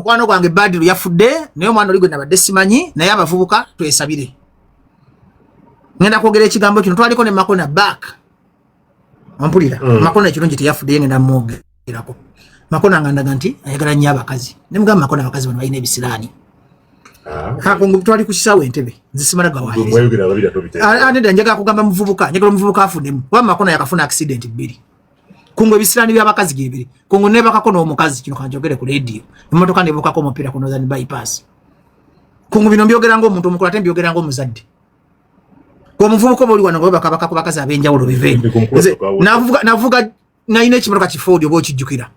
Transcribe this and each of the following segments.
mukwano gwange Badiru yafudde naye omwana oli gwe nabadde simanyi naye abavubuka twesabire ngenda kwogera ekigambo kino twaliko ne Makona back ampulira Makona ekirungi teyafudde ngenda mwogerako Makona ngandaga nti ayagala nnyo abakazi ne mugamba Makona abakazi bano balina ebisiraani Kungu twali ku kisawe Entebbe nzisimala gawaye ande njaga kugamba muvubuka njagala muvubuka afuddemu wa Makona yakafuna accident 2 Kungu ebisiraani by'abakazi gebiri Kungu ne bakako n'omukazi kino kanjogere ku radio emmotoka ne bukako omupira ku Northern bypass Kungu bino mbyogera ng'omuntu omukulu ate mbyogera ng'omuzadde kwa muvubuka boli wano ngo bakabaka ku bakazi abenjawulo biveni navuga nayina ekimotoka kifodi obo kijjukira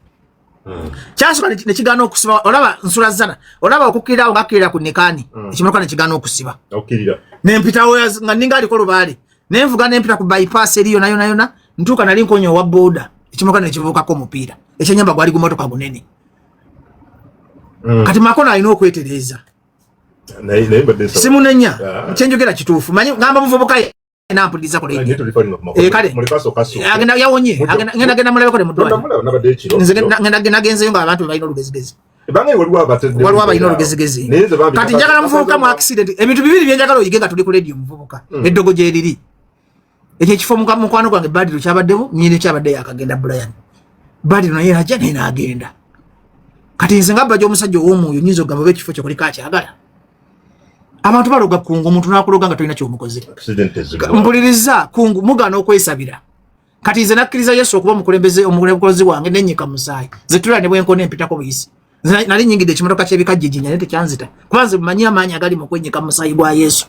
Chaso ne kigano okusiba olaba nsula zana olaba okukira ngakira ku nekani ekimotoka ne kigano okusiba okirira ne mpitawo nga ninga aliko lubale ne mvuga ne mpita ku bypass eriyo nayo ntuka nali nkonyo wa boda ekimotoka ne kivuka ko mupira ekyenyamba gwali ku motoka gunene kati Makona alina okwetereza simunenya chenjogera kituufu manyi ngamba muvubuka nampuliza ko lady kale agenda yawonye agenda mulebe ko le mudwa ngenda genze nga abantu balina olugezigezi bange waliwo abalina olugezigezi kati njagala muvubuka mu accident ebintu bibiri byenjagala oyigenga tuli ku radio muvubuka eddogo gye liri ekyo kifo mukwano gwange Badiru kyabaddewo nyine kyabadde yakagenda Brian Badiru naye ajja naye n'agenda kati nze nga bajja omusajja ow'omwoyo nyinza ogamba ekifo kyo kulika kyagala abantu baloga Kungu omuntu nakuloga nga tolina kyomukoze mpuliriza Kungu mugana okwesabira kati nze nakkiriza Yesu okuba omukulembeze wange nenyika musaayi ze tulira ne bwenkona empitako buyisi nali nyingidde ekimotoka ky'ebikajje jinya ne tekyanzita kubanze bumanyi amaanyi agali mu kwenyika musaayi gwa Yesu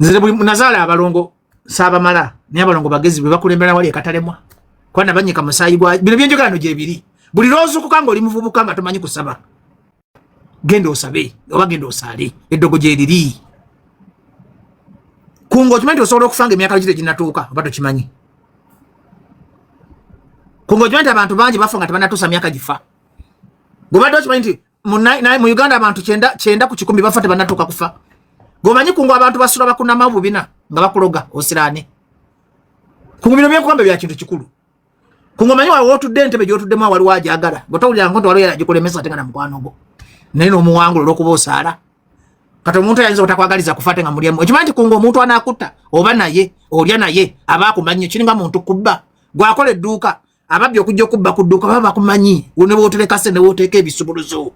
nze nazala abalongo saabamala naye abalongo bagezi bwe bakulembera wali ekatalemwa kwana banyika musaayi gwa bino byenjogano gye biri buli loozukuka nga oli muvubuka nga tomanyi kusaba gendo osabe oba gendo osale eddogo gye liri Kungu okimanyi osobola okufanga emyaka gite ginatuuka oba tokimanyi Kungu okimanyi abantu bangi bafa nga tebanatuusa myaka gifa gobadde okimanyi nti mu Uganda abantu 9 ku 10 bafa tebanatuuka kufa gomanyi Kungu abantu basula bakunama bubina nga bakuloga osirane Kungu bino byenkugamba bya kintu kikulu Kungu omanyi wawo otudde Entebbe gy'otuddemu awali wajagala gotawulira ngo waliwo yagikulemesa ate nga na mukwano gwo nene omuwangulo lokuba osala kati omuntu ayinza otakwagaliza kufate nga muliemu ekimanyi Kungu omuntu anakutta oba naye olya naye aba akumanyi kiringa muntu kubba gwakola edduuka ababbi okujja okubba ku dduuka baba bakumanyi ne bootereka sente ne booteeka ebisubuluzo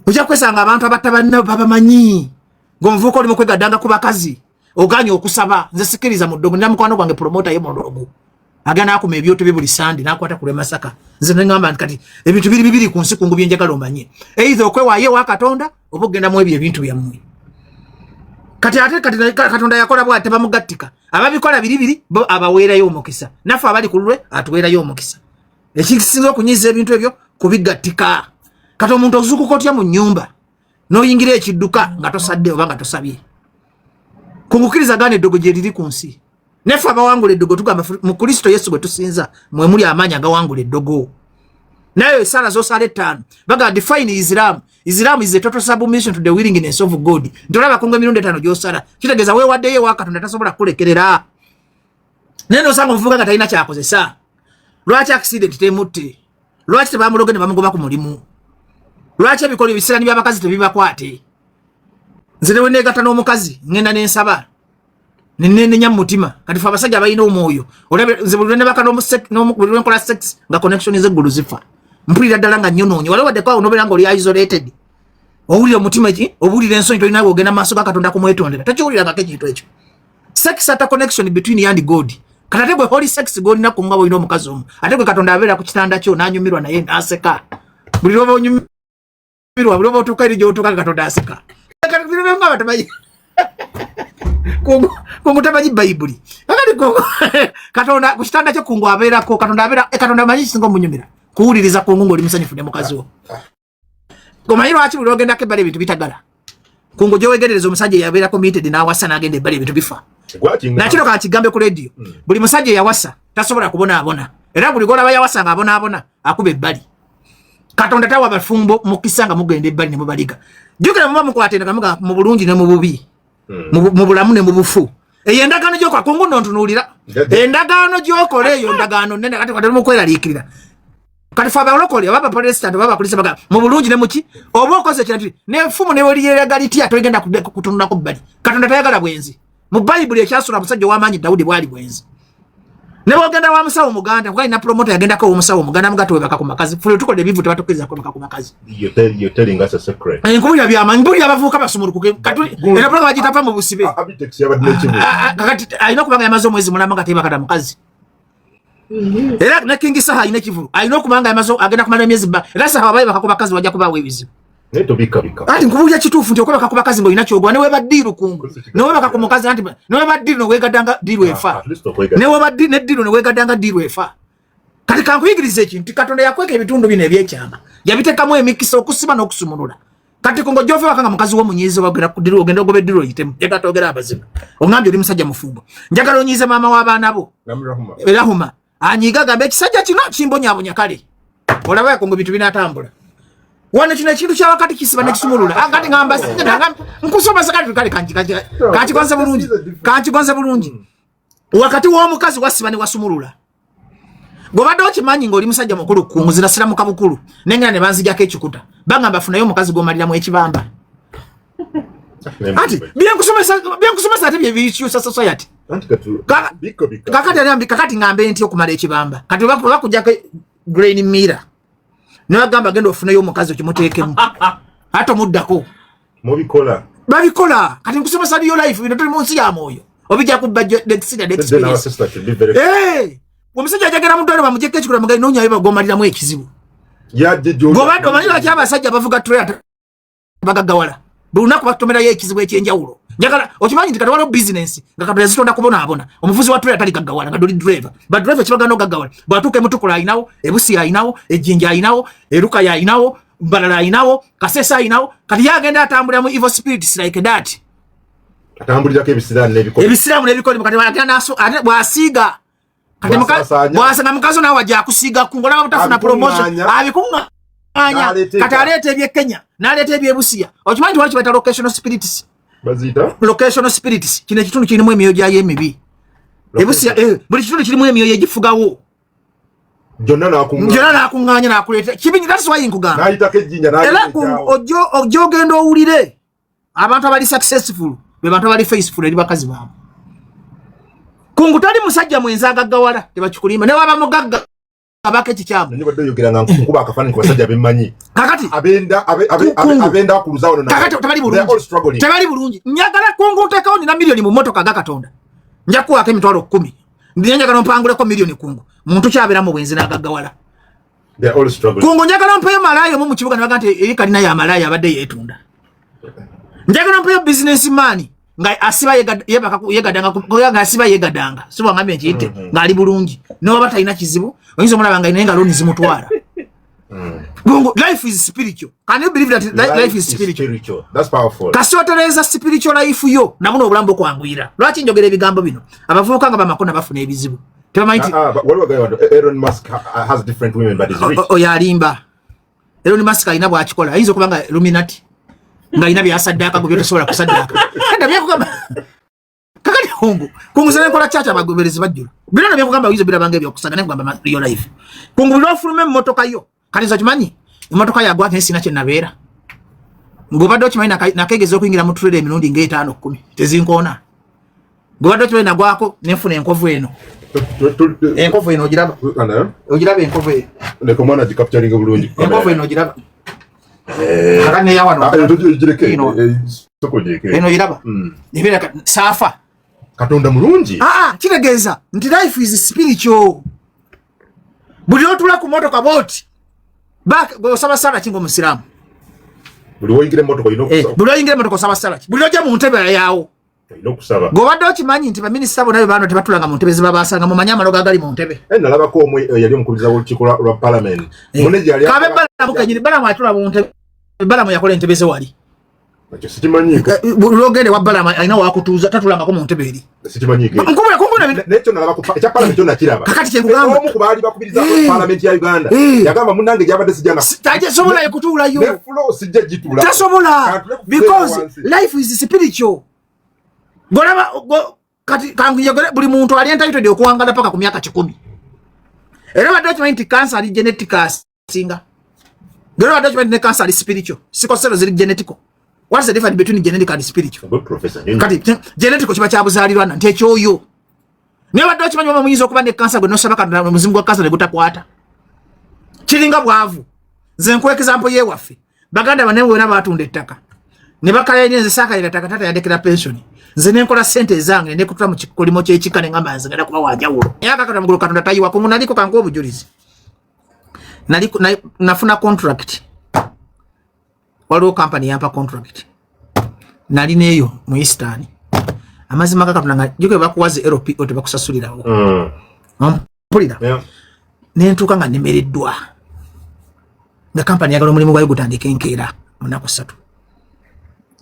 ojja kwesanga abantu abatta banna babamanyi ng'omuvuuka oli mu kwegaddanga ku bakazi oganye okusaba nze sikiriza mu ddogo nina mukwano gwange promota ye mulogo agana akuma ebyoto bibuli sandi nakwata kule Masaka nze ngamba kati ebintu bibiri ku nsi Kungu byenjagala omanye either okwewaye wa Katonda oba ogenda mu ebintu byammwe kati ate Katonda yakola bwate bamugattika ababikola bibiri bo abaweerayo omukisa nafa abali kulwe atuweerayo omukisa ekisinga okunyiza ebintu ebyo kubigattika kati omuntu ozukuka otya mu nnyumba n'oyingira ekidduka nga tosadde oba nga tosabye kungukiriza gane eddogo gye liri ku nsi nefa abawangula eddogo tugamba mu Kristo Yesu gwe tusinza mwe muli amaanyi agawangula eddogo nayo esala z'osala 5 baga define Islam is a total submission to the willingness of God ndolaba Kungu emirundi 5 gy'osala kitegeeza weewaddeyo ewa Katonda tasobola kulekerera neno osanga omuvubuka nga talina kyakozesa lwaki accident temutte lwaki tebamuloge ne bamugoba ku mulimu lwaki ebikola ebisirani by'abakazi tebibakwate nze newe neegatta n'omukazi ngenda n'ensaba nenya mutima kati fa abasajja balina omwoyo olabe nze buli ne bakano nkola sex nga connection z'eggulu zifa mpulira ddala nga nnyononye waliwo wadde kwawo nobera nga oli isolated owulira omutima ki owulira ensonyi tolina ogenda maaso ga Katonda kumwetondera tokiwulirangako ekintu ekyo sex ata connection between you and God kati ate gwe holy sex golina kunga bwolina omukazi omu ate gwe Katonda abeera ku kitanda kyo n'anyumirwa naye n'aseka buli lwoba onyumirwa buli lwoba otuuka eri gy'otuuka Katonda aseka Kungu tamanyi Bayibuli Katonda ku kitanda kyo Kungu abeerako Katonda amanyi kisinga omunyumira kuwuliriza Kungu ng'oli musanyufu ne mukazi wo gomanyi lwaki buli lwogenda ebbala ebintu bitagala Kungu gyowegerereza omusajja yabeera committed n'awasa n'agenda ebbala ebintu bifa nakino kankigambe ku radio buli musajja yawasa tasobola kubonaabona era buli golaba yawasa ng'abonaabona akuba ebbali Katonda tawa bafumbo mukisa nga mugenda ebbali ne mubaliga jjukira muba mukwatenda kamuga mu bulungi ne mu bubi mu bulamu ne mu bufu eyo endagaano gy'okola Kungu nontunuulira endagaano gy'okola eyo ndagaano nene kati mu kweraliikirira kati fa abalokole baba protestant baba kulisa baga mu bulungi ne muki oba okoze kintu ne mfumu ne wali yegaliti atwegenda kutunula ko bali katonda tayagala bwenzi mu Bible ekyasula musajja w'amaanyi Daudi bwali bwenzi ne bogenda wa musawo muganda kwa ina promoter yagenda ko musawo muganda mugato webaka ku makazi fule tukole bivu tebatokeza ko ku makazi you're telling us a secret nkubya bya mbuli abavuka basumulukuke kati era program agitapa mu busibe abitex yabadde kibu kakati ayina kubanga yamazo mwezi mulamba kateba kata mukazi era na kingi saha ina kivulu ayina kubanga yamazo agenda kumala emyezi ba era saha babaye bakakuba kazi wajja kuba webizi neto bika ati nkubya kitufu nti okoba kakuba kazi ngo ina kyogwa ne weba diru kungu ne weba kakumukazi anti ne weba diru no wegadanga diru efa ne weba diru ne diru no wegadanga diru efa kati kankuyigirize ekintu katonda yakweka ebitundu bino ebyekyama yabitekamu emikisa okusiba n'okusumulula kati kongo jove wakanga mukazi wo munyize wagera kudiru ogenda ogobe diru oyitemu yetatogera abazibu ongambye oli musajja mufumbo njagala onyize mama w'abaana bo Rahuma anyiga gambe ekisajja kino kimbonyabonya kale olaba kongo bitu binatambula wane kino ekintu kya wakati kisiba ne kisumulula akati ngamba nkusoma sakati kale kanti kwanza bulungi wakati w'omukazi wasiba ne wasumulula gobadde okimanyi ng'oli musajja mukulu kunguzira siramu kabukulu nengera ne banzijako ekikuta bangamba funayo omukazi g'omaliramu ekibamba ati byenkusomesa ate byebikyusa society kakati ngambe nti okumala ekibamba kati bakujjako grain mira ne bagamba genda ofunayo omukazi okimuteekemu ate omuddako babikola kati nkusomesa liyo life bino tuli mu nsi ya mwoyo obijja kubba experience omusajja ajagera mudwalo bamujjeko ekikula mugayi noonyayo bagomaliramu ekizibu gobadde omanyi lwaki abasajja bavuga trailer bagagawala buli lunaku batomerayo ekizibu ekyenjawulo njagala okimanyi nti kati waliwo business nga katonda zitonda kubonaabona omuvuzi wa trailer tali gaggawala nga doli driver badriver ekibagana ogaggawala bwatuuka emutukula ayinawo ebusi ayinawo ejjinja ayinawo erukaya ayinawo mbalala ayinawo kasesa ayinawo kati yagenda atambulira mu evil spirits like that atambulirako ebisiraamu n'ebikolimu kati bagenda bwasiiga bwasanga mukazi nawe wajja akusiiga kungola butafuna promotion abikunganya kati aleeta ebyekenya n'aleeta ebyebusiya okimanyi wali kibaita locational spirits locational spirits kino ekitundu kirimu emyoyo gyayo emibi ebusiya buli kitundu kirimu emyoyo egifugawo jonna nakuŋŋanya nakuleeta kibinyi that's why nkugamba era ojja ogenda owulire abantu abali successful be bantu abali faithful eri bakazi baabwe kungu tali musajja mwenza agaggawala tebakikulimba ne waba mugagga abaka ekikyamu nibadde yogeranga nkuba akafaananyi ku basajja bemmanyi kakati abenda akuluzawo kakati tebali bulungi njagala kungu nteekawo nina miliyoni mu mmotoka ga Katonda nja kuwaako emitwalo 10 njagala mpanguleko miliyoni kungu muntu kyabeeramu bwenzi n'agaggawala kungu njagala mpeyo malaayo mu kibuga ne baga nti eri kalina ya malaayo abadde yeetunda njagala mpeyo businessman nga asiba yegadanga sibo ngambe nchite ngali bulungi no bata ina kizibu oyinzo mwana banga inenga loni zimutwara life is spiritual. Can you believe that life is spiritual? That's powerful. Kasotereza spiritual life yo namuno obulambo kwangwira lwaki njogera ebigambo bino abavuka nga bamakona bafuna ebizibu but what about Elon Musk has different women but is rich. Yalimba Elon Musk ina bwakikola ayinza kubanga Illuminati nga ina byasaddaka go byotosobola kusaddaka enda byakugamba kakati kunguzana nkola chacha abagoberezi bajjula bino byakugamba wizo birabanga ebyokusanga nekugamba real life kungubira ofulume motoka yo kati za kimanyi motoka ya gwa kensi nache nabera ngobadde okimanyi nakegeza okuyingira mu trade emirundi nga 5-10 tezinkona ngobadde okimanyi nagwako nenfuna enkovu eno ogiraba enkovu eno ndeko mwana gicapturing bulungi enkovu eno ogiraba akane yawano eno ogiraba nibera safa Katonda mulungi kitegeeza nti life is spiritual buli otula ku motoka boti back go saba sala kingo musiramu buli oyingire motoka inokusaba buli oyingire motoka saba sala buli oja mu ntebe yawo inokusaba go badde okimanyi nti ba minister bona bano tebatulanga mu ntebe zibabasanga mu manyama loga gali mu ntebe nalaba ko omwe yali omukubiza w'olukiiko lwa parliament muneji yali kabe bala mukanyiri bala mwatula mu ntebe bala mwakola ntebe ze wali sitimanyika logende wa bala aina wakutuza tatulanga ko mu ntebe eri sitimanyika nkubula necho nalaba ku ekya parliament kyonna kiraba kakati kyekugamba omu kubali bakubiriza parliament ya Uganda yagamba munange gyabadde sijanga taje sobola ekutula yo ne flow sijja jitula tasobola because life is spiritual golaba kati kangu yagore buli muntu ali entitled okuwangala paka ku myaka 10 Era badachment cancer ali genetic singa. Gero badachment ne cancer ali spiritual. Siko cells zili genetical. What's the difference between genetic and spiritual? Good professor. Kati genetical chiba kyabuzalirwa na ntekyoyo. Ne badachment baba muyinza okuba ne cancer gwe no sabaka na muzimu gwa cancer ne gutakwata. Kiringa bwavu. Nze nkwe example ye waffe. Baganda banewe na batunda ettaka. Ne bakala nyenze saka ila takatata yandekera pension. Nze nenkola sente zange ne kutula mu kikolimo kye kikane ngamba nze ngenda kuba wajawulo. Yaka kata mugulu katonda tayiwa ko munaliko kango obujulizi. Naliko nafuna contract. Waliwo company yampa contract. Nali neyo mu Eastern. Amazima katonda nga juke bakuwaze LPO tebakusasulirawo. Mpulira. Yeah. Nentuka nga nemereddwa. Nga company yagala omulimu gwayo gutandika enkeera munako 3.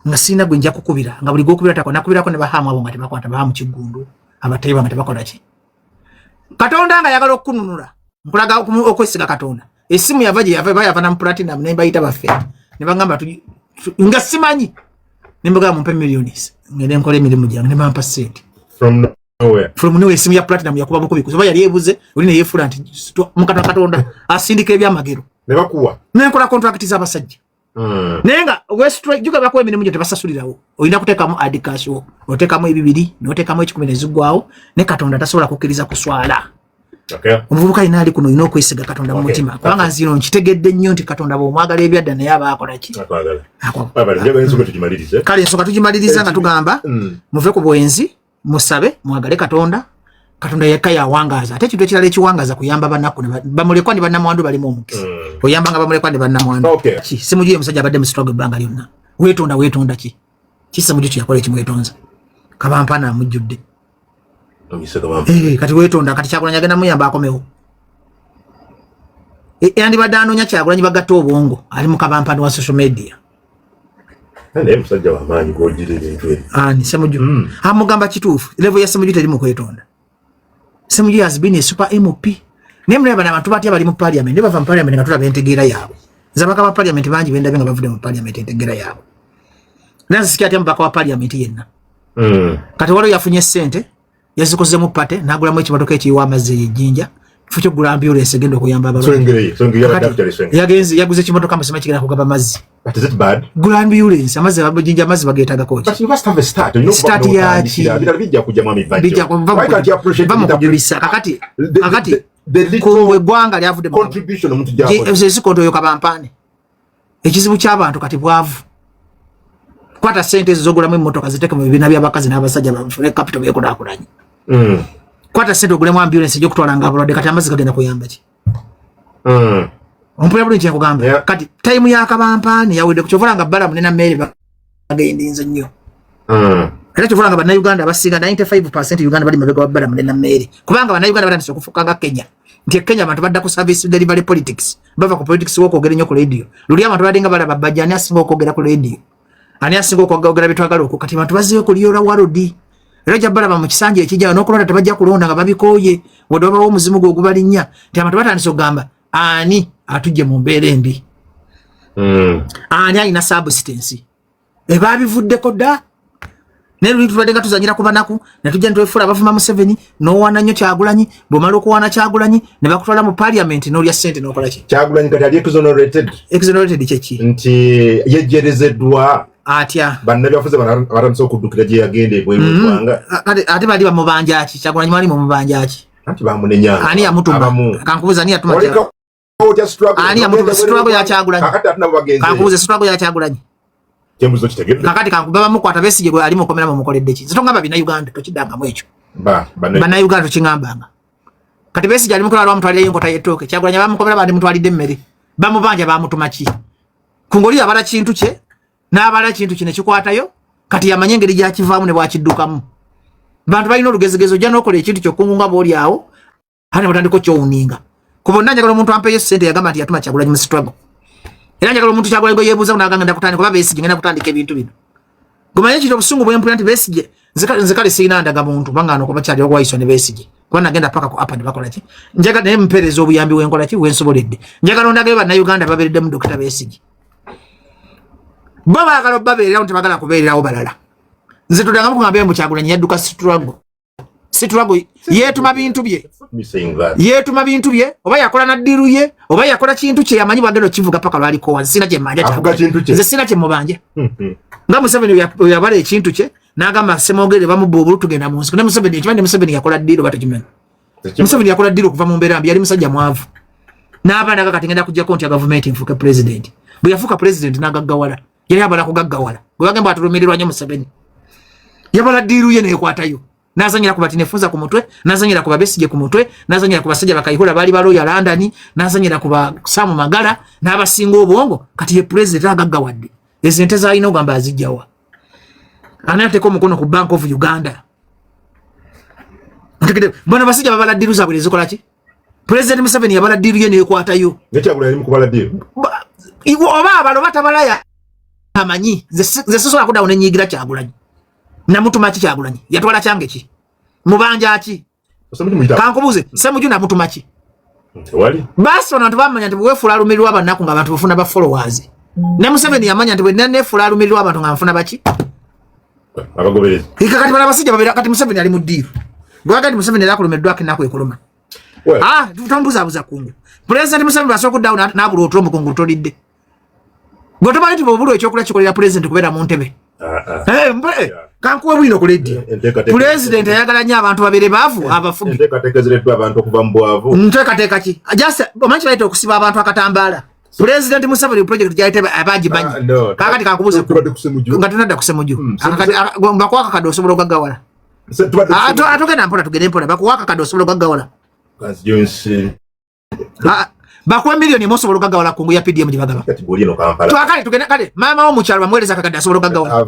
Nga sina gwe nja kukubira nga buli gokubira tako nakubira ko ne bahamu abo nga tebakwata bahamu kigundu abateba nga tebakola ki Katonda nga yagala okununula nkulaga okwesiga Katonda esimu yavaje yava na platinum ne bayita baffe ne bangamba nga simanyi ne mbaga mumpe millions ngene nkole emirimu gyange ne bampa sente from nowhere esimu ya platinum yakuba mukubi kuba yali ebuze oli ne yefula nti Katonda asindika ebyamagero ne bakuwa ne nkola contract z'abasajja. Nenga West juga bakwe emirimu gye tebasasulirawo oyina kutekamu adikasho otekamu ebibiri notekamu 10 ezigwawo ne Katonda tasobola kukkiriza kuswala. Okay. Omuvubuka ina ali kuno ino okwesiga Katonda mu mutima kubanga nzino nkitegedde nnyo nti Katonda bw'omwagala ebyadda naye aba akola ki kale ensonga tugimaliriza nga tugamba muve ku bwenzi musabe mwagale Katonda yekka yawangaza ate kintu ekirala ekiwangaza kuyamba banaku bamulekwa ne bannamwandu balimu omukisa oyamba nga bamulekwa ne bannamwandu simujuye musajja abadde mu struggle ebbanga lyonna weetonda ki simuju kyakola ekimwetonza kabampana amujjudde kati weetonda kati Kyagulanyi agenda muyamba akomewo yandibadde anoonya Kyagulanyi bagatta obwongo ali mu kabampani wa social media musajja wamaanyi gwogire ebintu ani simuju amugamba kituufu level ya simuju teri mu kwetonda. Simuju has been a super MP. Nemwe bana abantu batya bali mu parliament bava mu parliament nga tulaba entegeera yaabwe. Zabaka ba parliament bangi benda benga bavude mu parliament entegeera yaabwe. Nansi sikia ati mbaka wa parliament yenna. Kati walo yafunye sente yazikoze mu pate nagula mu ekimotoka ekiwa amazzi jinja fucho gula ambulance egenda okuyamba abalwadde. Yagenzi yaguze ekimotoka amasema kigenda kugaba mazzi. But is it bad? Gula ambulance amazzi abajinja amazzi bagetaga kochi. But you must have a start. You know start yaki. Bijja kujja mu mivanjo. Why can't you appreciate it? Kakati the little gwanga lyavude contribution omuntu gyako. Ezikoto yo kabampane. Ekizibu ky'abantu kati bwavu. Kwata sente zogulamu emmotoka ziteke mu bibina by'abakazi n'abasajja bafune capital by'ekudaakulanyi. Kwata sente ogulemu ambulance ejja okutwala nga abalwadde kati amazzi gagenda kuyamba ki? Ompulira bulungi nkugamba kati time ya kabampani yawedde kuchovola nga bala munena mmere bagendinze nnyo. Era chovola nga bannayuganda abasinga 95% Uganda bali mabega wa bala munena mmere kubanga bannayuganda batandise okufuuka nga Kenya nti Kenya abantu badda ku service delivery politics bava ku politics w'okwogera nnyo ku radio luli abantu badde nga balaba bajja ani asinga okwogera ku radio ani asinga okwogera bitwagala okwo kati abantu bazzeyo kuliyola warodi era jja balaba mu kisanja ekijja n'okulonda tebajja kulonda nga babikooye wadde babawo omuzimu gwe ogubalinnya nti abantu batandise okugamba ani atujje mu mbeera embi ani alina substance ebabivuddeko dda naye luli tulwadde nga tuzanyira ku banaku ne tujja ne twefula abavuma Museveni n'owaana nnyo Kyagulanyi bw'omala okuwaana Kyagulanyi ne bakutwala mu parliament n'olya ssente n'okola ki Kyagulanyi kati ali exonerated kyeki nti yejjerezeddwa atya bannabyafuzi batandise okuddukira gye yagenda ebweru eggwanga ate bali bamubanja ki Kyagulanyi mwali mumubanja ki anti bamunenyanga ani yamutuma kankubuuza ani yatuma ani yamutuma struggle ya Kyagulanyi kankubuuza struggle ya Kyagulanyi Kembuzo kitegedde kakati kankugaba mukwata Besigye gwe ali mukomera mu mukoledde ki zitongamba bina Uganda tokidangamu ekyo bana Uganda tokingambanga kati Besigye ali mukola lwa mutwalire enkota y'ettooke Kyagulanyi bamukomera bandi mutwalidde emmere bamubanja bamutuma ki kungoli abala kintu kye n'abala kintu kine kikwatayo kati yamanye engeri gyakivaamu ne bwakiddukamu bantu balina olugezegezo ojja n'okola ekintu kyokkungunga bw'oli awo hane butandiko kyowuninga ku bonna njagala omuntu ampeeyo ssente yagamba nti yatuma Kyagulanyi mu struggle era njagala omuntu Kyagulanyi gwe yeebuuza n'agamba nda kutandika kuba Besigye ngenda kutandika ebintu bino gumanye ekyo obusungu bw'empulira nti Besigye nze kale sirina ndaga muntu bangano kuba kyali ogwayiswa ne Besigye kuba nagenda paka ku apa ne bakola ki njagala naye mpereza obuyambi wenkola ki wensoboledde njagala ondagayo bannayuganda babeereddemu Dr. Besigye bo baagala obabeererawo tebagala kubeererawo balala nze todangamu kugamba mbu Kyagulanyi yadduka struggle situlago yetuma bintu bye Me saying that. yetuma bintu bye oba yakola na diru ye oba yakola kintu kye yamanyi bagendo kivuga paka lwaliko wansi sina kye manja Avuga kintu kye. nze sina kye mubanje nga Museveni yabala ekintu kye n'agamba Semogere bamubba tugenda mu nsiko ne Museveni ekibande Museveni yakola diru batakimenya Museveni yakola diru kuva mu mbeera mbi yali musajja mwavu n'abaana kati ngenda kujja konti ya government nfuke president bwe yafuka president n'agaggawala yali abala kugaggawala bwe bagamba atulumirirwa nnyo Museveni yabala diru ye neekwatayo nazanyira ku batinefuza ku mutwe nazanyira ku babesije ku mutwe nazanyira ku basajja bakayihula bali balo ya London nazanyira ku Samu Magala n'abasinga obwongo kati ye president agaggawadde ezente za ino gamba azijjawa anateko mukono ku Bank of Uganda ntikide bana basajja babala diru zabwe zikola ki president Museveni yabala diru ye neekwatayo Nekyagula yali mukubala diru iwo oba abalo batabalaya amanyi ze sosola kuda onenyigira kyagulanyi na mtu machi kyagulanyi yatwala kyange ki mubanja ki kankubuze semuju na mtu machi wali basi abantu bamanya nti bwefula lumirwa abanaku nga abantu bafuna ba followers ne Museveni yamanya nti bwe nne fula lumirwa abantu nga bafuna baki abagoberezi ikakati bana basijja babira kati Museveni ali mudiru gwagati Museveni yakulumiddwa kinako ekuluma tutambuza abuza kungu president Museveni basoko down na bulu otomo kungu tolidde gotoba nti bobulu ekyokula kikolera president kubera mu ntebe kankuwa bwino kuledi president ayagala nnyo abantu babere baavu abafubi enteekateekezereddwa abantu okuva mu bwavu nteekateeka ki just omanyi baita okusiba abantu akatambaala president Museveni project jaite abagimanyi kakati kankubuze nga tunadda kusemuju bakwaka kado osobola ogaggawala atogenda mpola tugende mpola bakuwaka kado osobola ogaggawala bakuwa milioni mosobola ogaggawala kungu ya PDM gibagaba twakale tugende kale maama wo mukyalo bamwereza kakadde asobola ogaggawala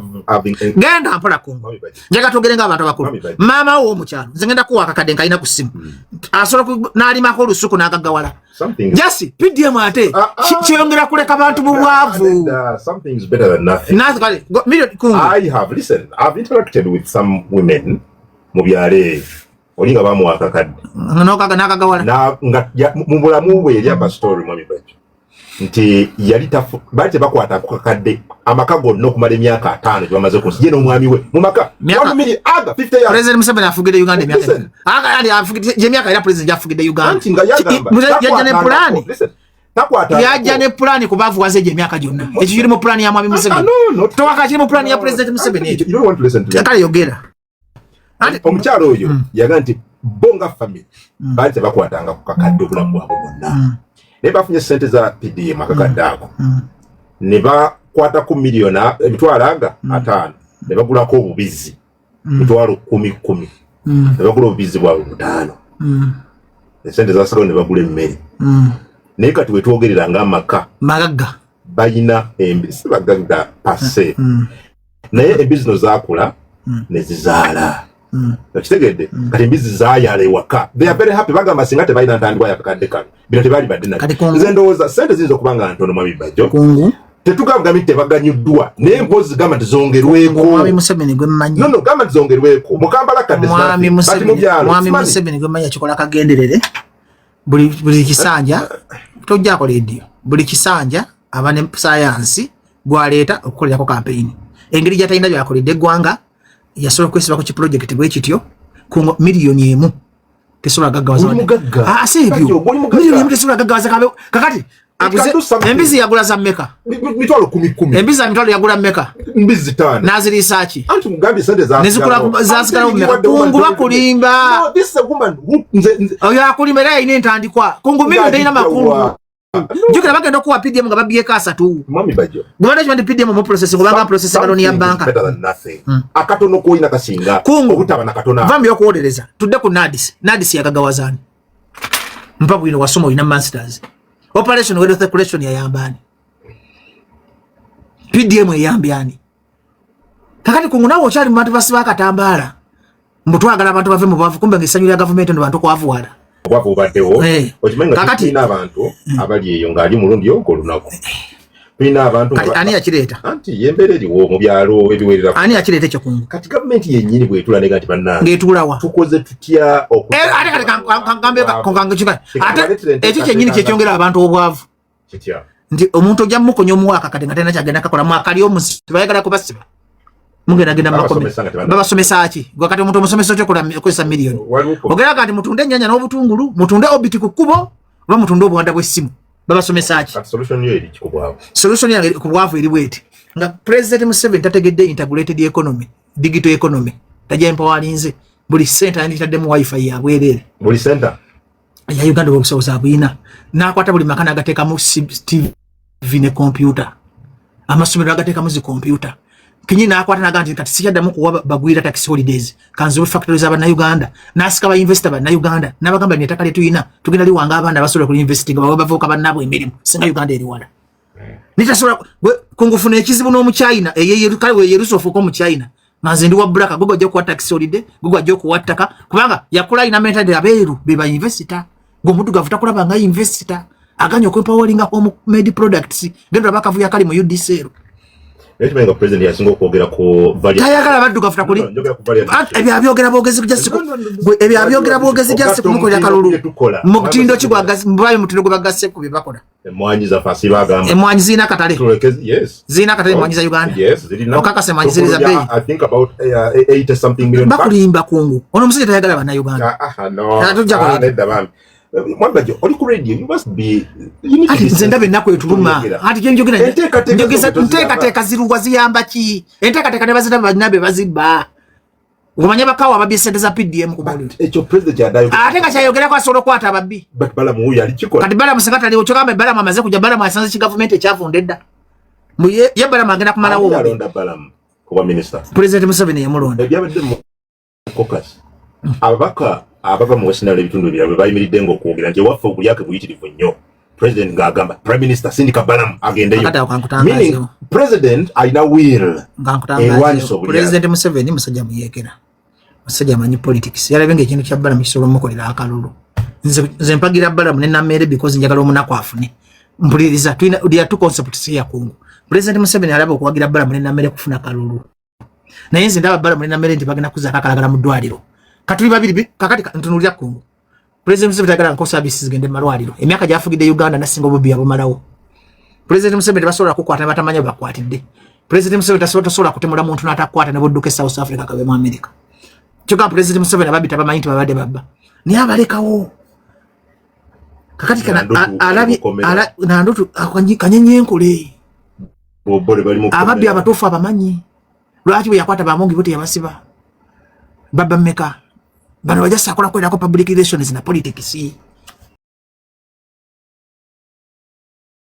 genda mpola kungu njaga tugere nga abantu abakulu maama wo mukyalo nze ngenda kuwa kakadde nkalina ku ssimu asobola n'alimako olusuku n'agaggawala jasi PDM ate kyeyongera kuleka abantu mu bwavu milioni kungu I've interacted with some women mu byalo olinga bamuwaka kadde n'agaggawala mu bulamu bwe eri aba story mwami bajjo nti yali bali tebakwata ku kakadde amaka gonna okumala emyaka 5 gyebamaze ku nsi ye n'omwami we mu maka 1 million aga 50 years president Museveni afugidde Uganda emyaka era president afugidde Uganda yajja ne pulani yajja ne pulani ku baavu waze emyaka gyonna ekyo kiri mu pulani ya mwami Museveni towaka kiri mu pulani ya president Museveni ekyo kale yogera omukyalo oyo yaga nti bonga family bali tebakwatanga ku kakadde obulamu bwabwe bwonna naye bafunye sente za PDM akakadde ako ne bakwata ku miliyoni emitwalo aga 5 ne bagulako obubizi emitwalo 10 ne bagula obubizi bwabwe 5 esente zasigala ne bagula emmere naye kati wetwogerera ng'amaka magagga balina embisi bagagga pase naye ebizino zakula ne zizaala kitegedde kati embizi zaayala ewaka they are very happy bagamba singa tebalina ntandikwa yakakadde kano bino tebali badde nakyo nze ndowooza sente ziyinza okubanga ntono mwami bajjo tetugamba nti tebaganyuddwa naye mpozi gamba tizongerweko mwami Museveni gwe mmanyi no gamba tizongerweko mukambala kadde mwami Museveni gwe mmanyi akikola kagenderere buli kisanja tojjako leediyo buli kisanja abane sayansi gwaleeta okukolerako kampeyini engeri gyatalina gyakoledde eggwanga yasobola kwesiba ku kiprojekiti bwe kityo ku miliyoni 1 tesobola gaggawaza asebyo miliyoni 1 tesobola gaggawaza kakati embizi yagula za mmeka mitwalo 10 embizi za mitwalo yagula mmeka mbizi 5 naziri sachi anti mugambi sente za nezikula zasigala mmeka kungu bakulimba no this is a woman who oya kulimba era ine ntandikwa kungu miliyoni ndina makungu jukira bagenda okuwa PDM nga babyeko 3 mwami bajjo gwanda chimandi PDM mu process ngobanga process galoni ya banka better than nothing akatono ko ina kasinga obutaba nakatona vambi okuodereza tudde ku nadis yakagawazani mpabu ino wasomo ina masters operation wealth circulation ya yambani PDM yambyani kakati kungunawo chali mu bantu basiba katambala mbutwagala abantu bave mu bavu kumbe ngesanyu ya government ndo bantu kwavuwala kwavu batewo okimenga kakati ina abantu abali eyo ngali mulundi yoko lunako pina abantu ani yakireta anti yembereri wo mu byalo ebiwerera ani yakireta ekyo kungu kati government yenyini bwetula nega nti banna ngetulawa tukoze tutya ate kangambe kongange chika ate ekyo kyenyini kyechongera abantu obwavu kitya ndi omuntu ojja mukonyo muwaka kati nga tena kyagenda kakola mwakali omusi bayagala kubasiba mungena genda makome baba somesa ki gwakati omuntu omusomesa kyo kola million ogera kati mutunde nyanya n'obutungulu mutunde obiti ku kubo ba mutunde obwanda bw'essimu baba somesa ki solution yo eri kikubwavu solution ya kubwavu eri bweti nga president Museveni tategedde integrated economy digital economy tajja empowalinze buli center yanditadde mu wifi ya bwerere buli center ya Uganda bokusoza bwina nakwata buli makana agateka mu TV ne computer amasomero agateka mu zi computer kinyi nakwata naganti kati sijadda mu kuwa bagwira tax holidays kanzo factories aba na Uganda nasika ba investor ba na Uganda nabagamba ni takale tuyina tugenda liwanga abana basobola ku investing bavuka banabo emirimu singa Uganda eri wala nitasobola kungufuna ekizibu no mu China kale we yerusofu ko mu China manze ndi wa braka gogo ajja ku tax holiday gogo ajja ku wataka kubanga yakula ina mentality aberu beba investor gomutu gavuta kulaba nga investor aganyo ko empowering home made products gendo bakavuya kali mu UDC Ekimenga president yasinga okwogera ku value. Tayagala baddu gafuta kuli. Ebya byogera bogezi just ebya byogera bogezi just kumukolera kalulu. Mukutindo kigwa mbaye mutindo gwa gasse ku bibakola. Emwanyi za fasi bagamba. Emwanyi zina katale. Yes. Zina katale emwanyi za Uganda. Yes, zirina. Okaka semwanyi ziri za bei. I think about 80 something million. Bakulimba kungu. Ono musije tayagala bana Uganda. No. Tujja ko. Nedda bambi. Mwangajo oli ku radio you must be ati nzenda benako etuluma ati kye njogera njogeza nteka zirungwa ziyamba ki enteka ne bazita banabe bazibba ngomanya bakawa ababye sente za PDM ku bali ekyo president yadayo ate nga kyayogera kwa solo kwata ababbi but bala mu yali kikola kati bala musekatali ochokambe bala mamaze kujja bala mwasanze ki government ekyafundedda mu ye bala magenda kumala wo alonda bala kuba minister president Museveni yamulonda ebyabadde mu caucus abava mu Western ebitundu byabwe bayimiridde ng'okwogera nti ewaffe obulyake buyitirivu nnyo president ng'agamba prime minister sindika balamu agendeyo meaning president alina will erwanyisa obulyake president Museveni musajja muyekera musajja manyi politics yalabye ng'ekintu kya balamu kisobola mukolera akalulu nze mpagira balamu ne namere because njagala omunaku afune mpuliriza tulina two concepts ya kungu president Museveni alaba okuwagira balamu ne namere kufuna kalulu naye nze ndaba balamu ne namere nti bagenda kuza kakalagala mu ddwaliro katuli babiri kakati ntunulya kungu president Museveni tagala nko services gende malwaliro emyaka gyafugide Uganda na singo bubi abomalawo president Museveni basobola kukwata batamanya bakwatidde president Museveni tasobola kutemula muntu natakwata ne bodduke South Africa kabe mu America kyoka president Museveni ababita bamanyi nti babadde babba ni abalekawo kakati kana alabi na ndoto kanyenye enkole ababbi abatuufu abamanyi lwaki bwe yakwata bamongi bote yabasiba babba mmeka bano bajja sakola kwenda ko public relations na politics